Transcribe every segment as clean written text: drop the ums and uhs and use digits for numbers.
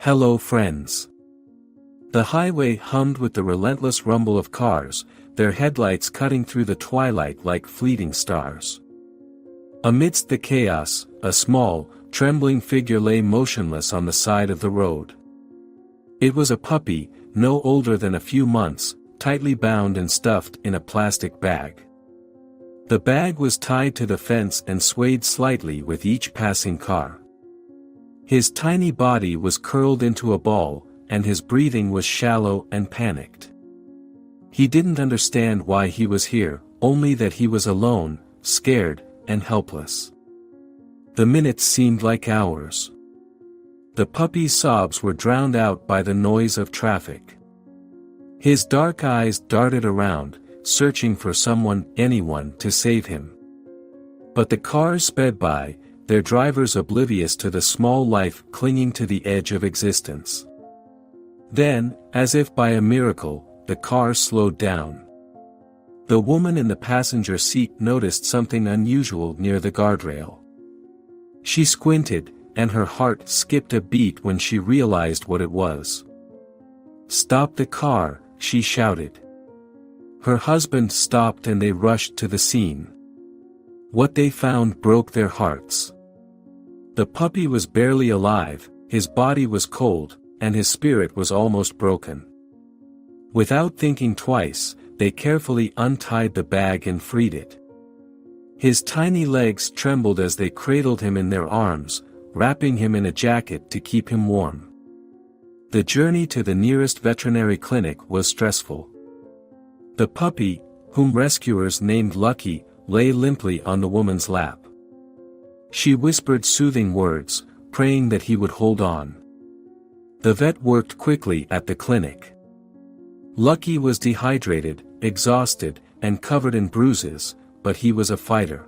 Hello friends. The highway hummed with the relentless rumble of cars, their headlights cutting through the twilight like fleeting stars. Amidst the chaos, a small, trembling figure lay motionless on the side of the road. It was a puppy, no older than a few months, tightly bound and stuffed in a plastic bag. The bag was tied to the fence and swayed slightly with each passing car. His tiny body was curled into a ball, and his breathing was shallow and panicked. He didn't understand why he was here, only that he was alone, scared, and helpless. The minutes seemed like hours. The puppy's sobs were drowned out by the noise of traffic. His dark eyes darted around, searching for someone, anyone, to save him. But the cars sped by, their drivers oblivious to the small life clinging to the edge of existence. Then, as if by a miracle, the car slowed down. The woman in the passenger seat noticed something unusual near the guardrail. She squinted, and her heart skipped a beat when she realized what it was. "Stop the car," she shouted. Her husband stopped and they rushed to the scene. What they found broke their hearts. The puppy was barely alive, his body was cold, and his spirit was almost broken. Without thinking twice, they carefully untied the bag and freed it. His tiny legs trembled as they cradled him in their arms, wrapping him in a jacket to keep him warm. The journey to the nearest veterinary clinic was stressful. The puppy, whom rescuers named Lucky, lay limply on the woman's lap. She whispered soothing words, praying that he would hold on. The vet worked quickly at the clinic. Lucky was dehydrated, exhausted, and covered in bruises, but he was a fighter.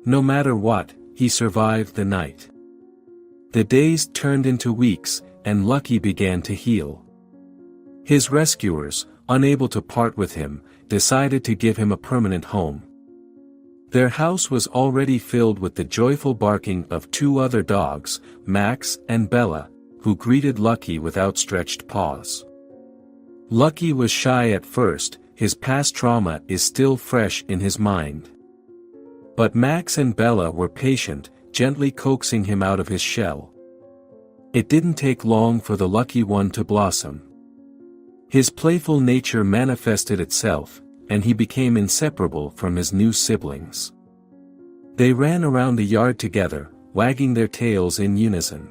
No matter what, he survived the night. The days turned into weeks, and Lucky began to heal. His rescuers, unable to part with him, decided to give him a permanent home. Their house was already filled with the joyful barking of two other dogs, Max and Bella, who greeted Lucky with outstretched paws. Lucky was shy at first, his past trauma is still fresh in his mind. But Max and Bella were patient, gently coaxing him out of his shell. It didn't take long for the lucky one to blossom. His playful nature manifested itself, and he became inseparable from his new siblings. They ran around the yard together, wagging their tails in unison.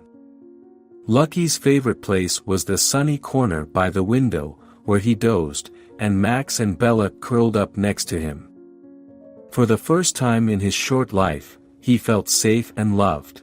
Lucky's favorite place was the sunny corner by the window, where he dozed, and Max and Bella curled up next to him. For the first time in his short life, he felt safe and loved.